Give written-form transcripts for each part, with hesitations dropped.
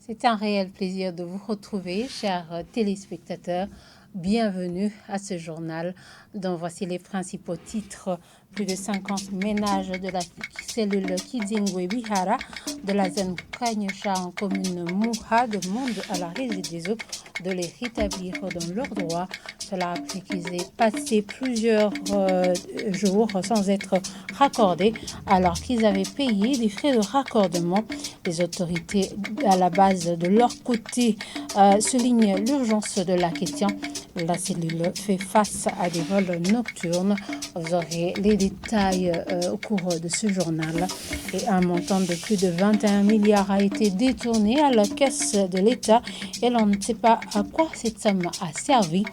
C'est un réel plaisir de vous retrouver, chers téléspectateurs. Bienvenue à ce journal dont voici les principaux titres. Plus de 50 ménages de la cellule Kizingwe Bihara de la zone Kanyosha en commune Mouha demandent à la Régie des eaux de les rétablir dans leurs droits. Cela après qu'ils aient passé plusieurs jours sans être raccordés alors qu'ils avaient payé des frais de raccordement. Les autorités à la base de leur côté soulignent l'urgence de la question. La cellule fait face à des vols nocturnes. Vous aurez les détails au cours de ce journal. Et un montant de plus de 21 milliards a été détourné à la caisse de l'État et l'on ne sait pas à quoi cette somme a servi.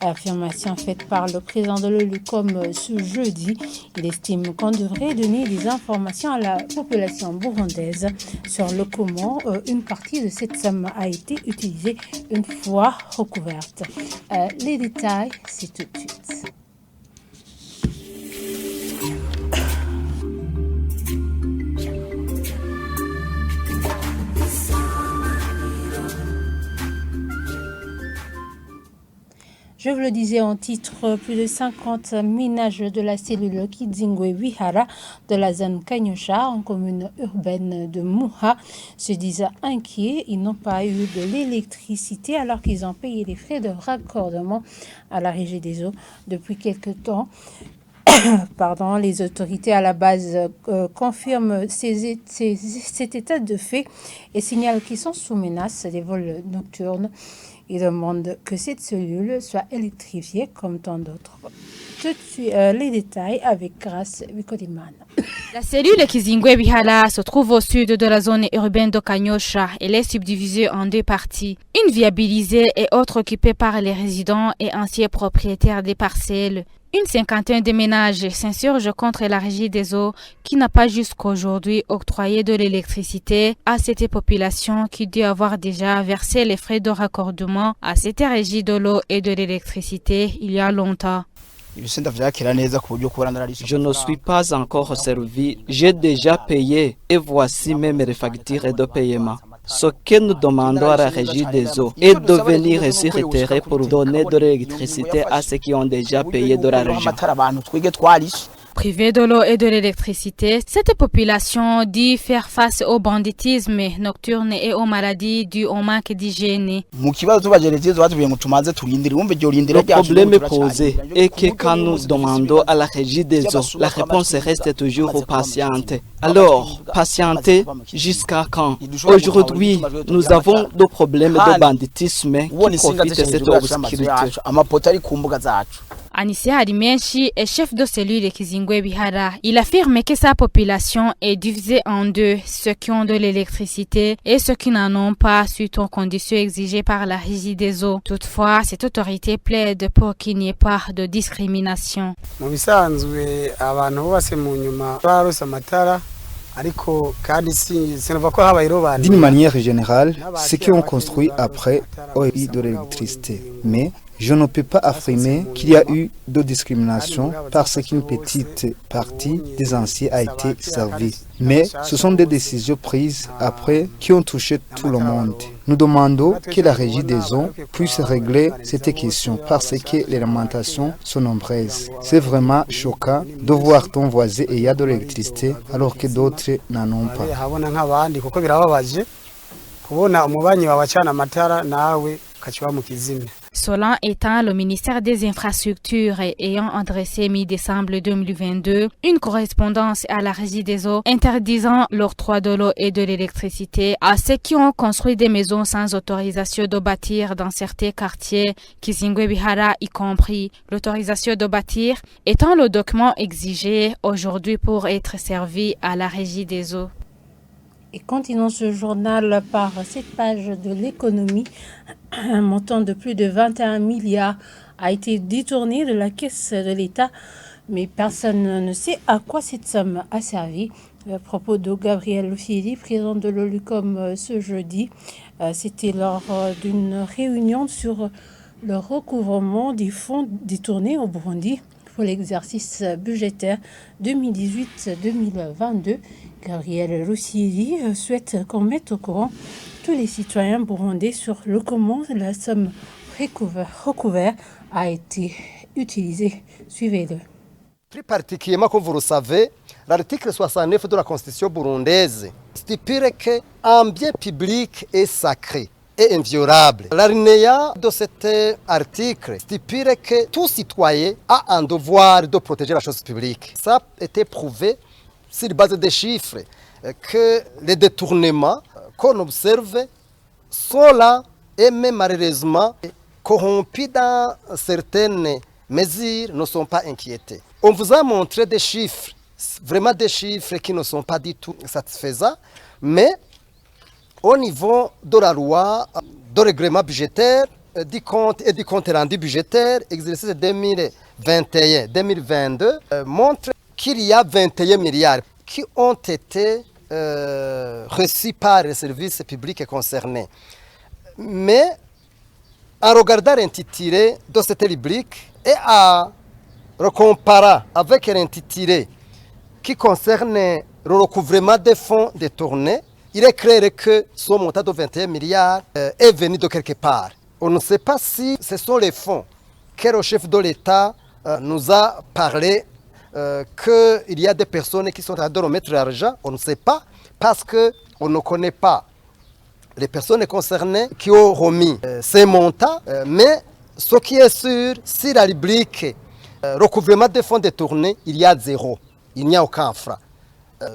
Affirmation faite par le président de l'OLUCOM ce jeudi. Il estime qu'on devrait donner des informations à la population burundaise sur le comment une partie de cette somme a été utilisée une fois recouverte. Les détails, c'est tout de suite. Je vous le disais en titre, plus de 50 ménages de la cellule Kizingwe Bihara de la zone Kanyosha en commune urbaine de Mouha se disent inquiets. Ils n'ont pas eu de l'électricité alors qu'ils ont payé les frais de raccordement à la Régie des eaux depuis quelque temps. Les autorités à la base confirment cet état de fait et signalent qu'ils sont sous menace des vols nocturnes. Ils demandent que cette cellule soit électrifiée comme tant d'autres. Tout de suite, les détails avec Grace Wikodiman. La cellule Kizingwe Bihara se trouve au sud de la zone urbaine de Kanyosha. Elle est subdivisée en deux parties. Une viabilisée et autre occupée par les résidents et anciens propriétaires des parcelles. Une cinquantaine de ménages s'insurgent contre la Régie des eaux qui n'a pas jusqu'à aujourd'hui octroyé de l'électricité à cette population qui dit avoir déjà versé les frais de raccordement à cette Régie de l'eau et de l'électricité il y a longtemps. Je ne suis pas encore servi. J'ai déjà payé et voici même les factures de paiement. Ce que nous demandons à la Régie des eaux est de venir ici retirer pour donner de l'électricité à ceux qui ont déjà payé de la région. Privée de l'eau et de l'électricité, cette population dit faire face au banditisme nocturne et aux maladies dues au manque d'hygiène. Le problème posé est que quand nous demandons à la Régie des eaux, la réponse reste toujours patiente. Alors, patienter jusqu'à quand? Aujourd'hui, nous avons des problèmes de banditisme qui profitent de cette obscurité. Anisia Harimenshi est chef de cellule Kizingwe Bihara. Il affirme que sa population est divisée en deux, ceux qui ont de l'électricité et ceux qui n'en ont pas suite aux conditions exigées par la Régie des eaux. Toutefois, cette autorité plaide pour qu'il n'y ait pas de discrimination. D'une manière générale, ceux qui ont construit après ont eu de l'électricité. Mais je ne peux pas affirmer qu'il y a eu de discrimination parce qu'une petite partie des anciens a été servie. Mais ce sont des décisions prises après qui ont touché tout le monde. Nous demandons que la Régie des eaux puisse régler cette question parce que les lamentations sont nombreuses. C'est vraiment choquant de voir ton voisin ayant de l'électricité alors que d'autres n'en ont pas. Selon étant le ministère des Infrastructures et ayant adressé mi-décembre 2022 une correspondance à la Régie des eaux interdisant l'octroi de l'eau et de l'électricité à ceux qui ont construit des maisons sans autorisation de bâtir dans certains quartiers, Kizingwe Bihara y compris. L'autorisation de bâtir étant le document exigé aujourd'hui pour être servi à la Régie des eaux. Et continuons ce journal par cette page de l'économie. Un montant de plus de 21 milliards a été détourné de la caisse de l'État, mais personne ne sait à quoi cette somme a servi. À propos de Gabriel Fili, président de l'OLUCOM ce jeudi, c'était lors d'une réunion sur le recouvrement des fonds détournés au Burundi pour l'exercice budgétaire 2018-2022. Gabriel Roussiri souhaite qu'on mette au courant tous les citoyens burundais sur le comment la somme recouverte a été utilisée. Suivez-le. Plus particulièrement, comme vous le savez, l'article 69 de la Constitution burundaise stipule qu'un bien public est sacré et inviolable. L'alinéa de cet article stipule que tout citoyen a un devoir de protéger la chose publique. Ça a été prouvé sur la base des chiffres que les détournements qu'on observe sont là et même malheureusement corrompus dans certaines mesures ne sont pas inquiétés. On vous a montré des chiffres, vraiment des chiffres qui ne sont pas du tout satisfaisants, mais au niveau de la loi de règlement budgétaire, du compte et du compte rendu budgétaire, exercice 2021-2022 montre qu'il y a 21 milliards qui ont été reçus par les services publics concernés. Mais en regardant l'intitulé de cette rubrique et en comparant avec l'intitulé qui concerne le recouvrement des fonds détournés, il est clair que ce montant de 21 milliards est venu de quelque part. On ne sait pas si ce sont les fonds que le chef de l'État nous a parlé qu'il y a des personnes qui sont en train de remettre l'argent. On ne sait pas parce qu'on ne connaît pas les personnes concernées qui ont remis ces montants. Mais ce qui est sûr, si la rubrique recouvrement des fonds détournés, il y a zéro. Il n'y a aucun franc.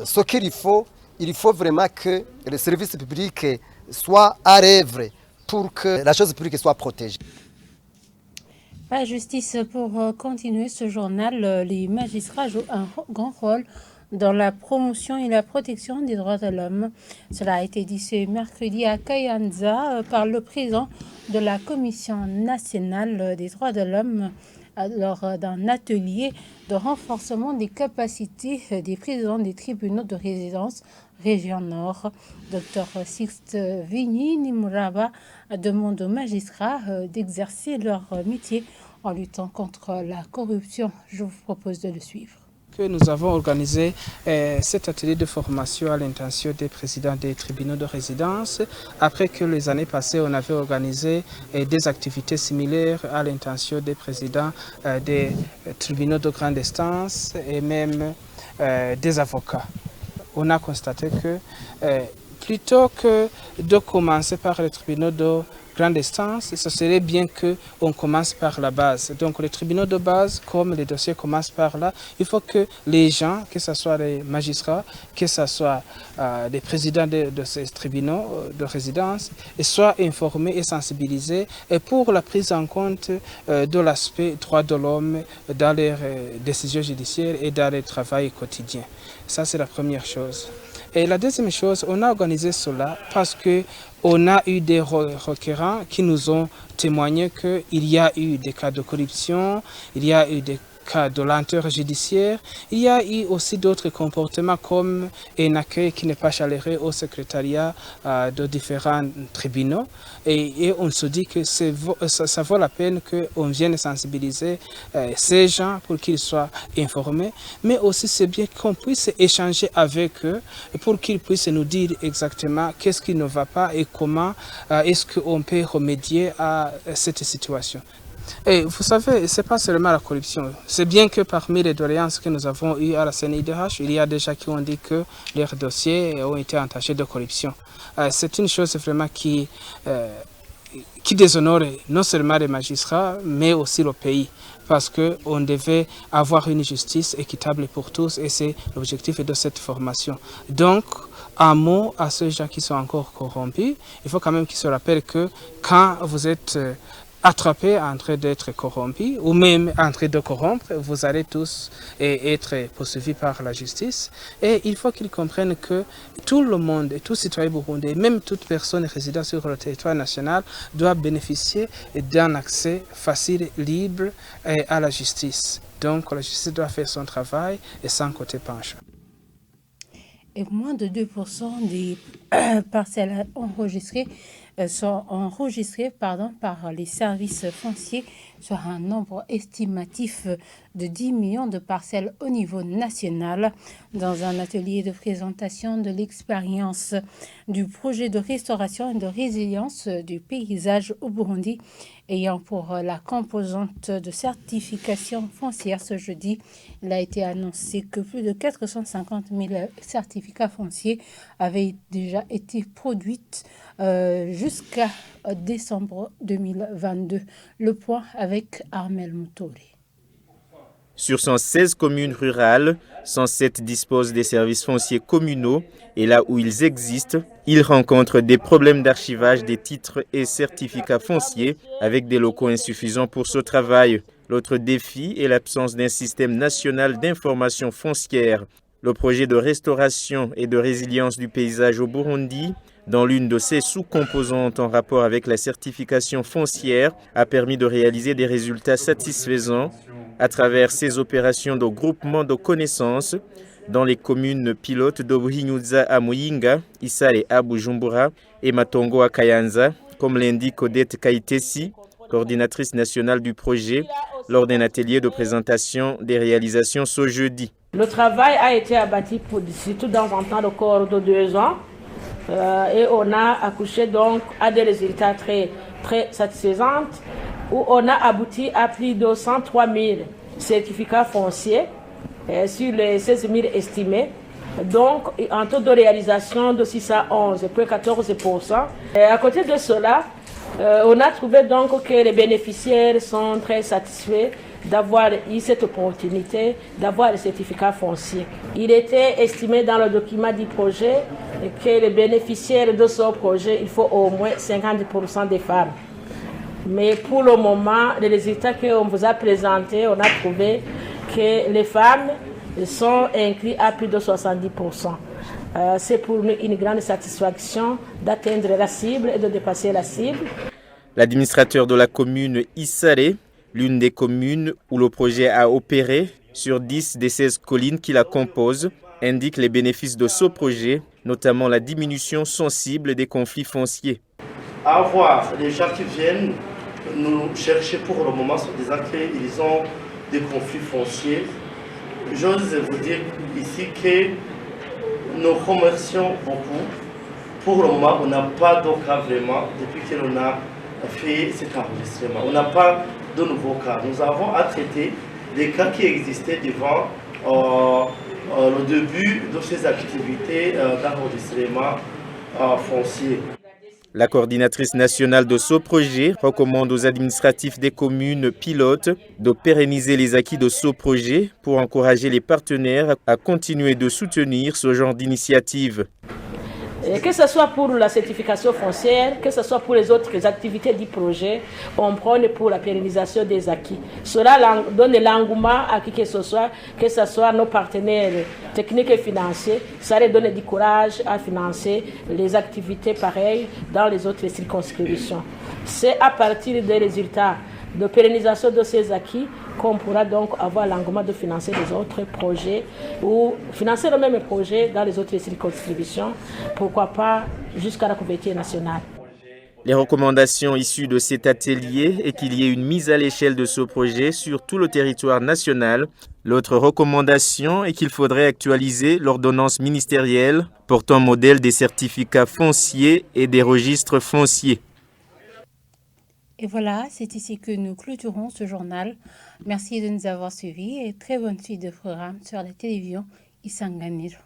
Ce qu'il faut, il faut vraiment que les services publics soient à l'œuvre pour que la chose publique soit protégée. La justice, pour continuer ce journal, les magistrats jouent un grand rôle dans la promotion et la protection des droits de l'homme. Cela a été dit ce mercredi à Kayanza par le président de la Commission nationale des droits de l'homme lors d'un atelier de renforcement des capacités des présidents des tribunaux de résidence région Nord. Dr Sixte Vigny Nimuraba demande aux magistrats d'exercer leur métier en luttant contre la corruption. Je vous propose de le suivre. Nous avons organisé cet atelier de formation à l'intention des présidents des tribunaux de résidence. Après que les années passées, on avait organisé des activités similaires à l'intention des présidents des tribunaux de grande instance et même des avocats. On a constaté que plutôt que de commencer par les tribunaux de grande instance, ce serait bien qu'on commence par la base. Donc les tribunaux de base, comme les dossiers commencent par là, il faut que les gens, que ce soit les magistrats, que ce soit les présidents de ces tribunaux de résidence, soient informés et sensibilisés pour la prise en compte de l'aspect droit de l'homme dans leurs décisions judiciaires et dans le travail quotidien. Ça, c'est la première chose. Et la deuxième chose, on a organisé cela parce qu'on a eu des requérants qui nous ont témoigné qu'il y a eu des cas de corruption, il y a eu des cas de lenteur judiciaire, il y a eu aussi d'autres comportements comme un accueil qui n'est pas chaleureux au secrétariat de différents tribunaux. Et on se dit que ça vaut la peine qu'on vienne sensibiliser ces gens pour qu'ils soient informés, mais aussi c'est bien qu'on puisse échanger avec eux pour qu'ils puissent nous dire exactement qu'est-ce qui ne va pas et comment est-ce qu'on peut remédier à cette situation. Et vous savez, ce n'est pas seulement la corruption. C'est bien que parmi les doléances que nous avons eues à la CNIDH, il y a des gens qui ont dit que leurs dossiers ont été entachés de corruption. C'est une chose vraiment qui déshonore non seulement les magistrats, mais aussi le pays. Parce qu'on devait avoir une justice équitable pour tous et c'est l'objectif de cette formation. Donc, un mot à ceux gens qui sont encore corrompus, il faut quand même qu'ils se rappellent que quand vous êtes attrapés en train d'être corrompus ou même en train de corrompre, vous allez tous être poursuivis par la justice. Et il faut qu'ils comprennent que tout le monde, tout citoyen burundais, même toute personne résidant sur le territoire national, doit bénéficier d'un accès facile, libre à la justice. Donc la justice doit faire son travail et sans côté penchant. Et moins de 2% des parcelles enregistrées sont enregistrées par les services fonciers sur un nombre estimatif de 10 millions de parcelles au niveau national. Dans un atelier de présentation de l'expérience du projet de restauration et de résilience du paysage au Burundi, ayant pour la composante de certification foncière ce jeudi, il a été annoncé que plus de 450 000 certificats fonciers avaient déjà été produits jusqu'à décembre 2022. Le point avec Armel Moutori. Sur 116 communes rurales, 107 disposent des services fonciers communaux et là où ils existent, ils rencontrent des problèmes d'archivage des titres et certificats fonciers avec des locaux insuffisants pour ce travail. L'autre défi est l'absence d'un système national d'information foncière. Le projet de restauration et de résilience du paysage au Burundi, dans l'une de ses sous-composantes en rapport avec la certification foncière, a permis de réaliser des résultats satisfaisants à travers ces opérations de groupement de connaissances dans les communes pilotes de Buhinyuza à Muyinga, Isale à Bujumbura et Matongo à Kayanza, comme l'indique Odette Kaitesi, coordinatrice nationale du projet, lors d'un atelier de présentation des réalisations ce jeudi. Le travail a été abattu surtout dans un temps de corps de 2 ans et on a accouché donc à des résultats très, très satisfaisants où on a abouti à plus de 103 000 certificats fonciers sur les 16 000 estimés. Donc, un taux de réalisation de 611,14%. Et à côté de cela, on a trouvé donc que les bénéficiaires sont très satisfaits d'avoir eu cette opportunité d'avoir le certificat foncier. Il était estimé dans le document du projet que les bénéficiaires de ce projet, il faut au moins 50% des femmes. Mais pour le moment, les résultats qu'on vous a présentés, on a trouvé que les femmes sont incluses à plus de 70%. C'est pour nous une grande satisfaction d'atteindre la cible et de dépasser la cible. L'administrateur de la commune Isare, l'une des communes où le projet a opéré sur 10 des 16 collines qui la composent, indique les bénéfices de ce projet, notamment la diminution sensible des conflits fonciers. À voir les gens qui viennent nous chercher pour le moment sur des entrées, ils ont des conflits fonciers. J'ose vous dire ici que nous remercions beaucoup. Pour le moment, on n'a pas de cas vraiment depuis que l'on a fait cet enregistrement. On n'a pas de nouveaux cas. Nous avons à traiter des cas qui existaient devant le début de ces activités d'enregistrement foncier. La coordinatrice nationale de ce projet recommande aux administratifs des communes pilotes de pérenniser les acquis de ce projet pour encourager les partenaires à continuer de soutenir ce genre d'initiative. Que ce soit pour la certification foncière, que ce soit pour les autres activités du projet, on prône pour la pérennisation des acquis. Cela donne l'engouement à qui que ce soit nos partenaires techniques et financiers. Ça leur donne du courage à financer les activités pareilles dans les autres circonscriptions. C'est à partir des résultats de pérennisation de ces acquis qu'on pourra donc avoir l'engouement de financer les autres projets ou financer le même projet dans les autres circonscriptions, pourquoi pas jusqu'à la couverture nationale. Les recommandations issues de cet atelier est qu'il y ait une mise à l'échelle de ce projet sur tout le territoire national. L'autre recommandation est qu'il faudrait actualiser l'ordonnance ministérielle portant un modèle des certificats fonciers et des registres fonciers. Et voilà, c'est ici que nous clôturons ce journal. Merci de nous avoir suivis et très bonne suite de programme sur la télévision Isanganiro.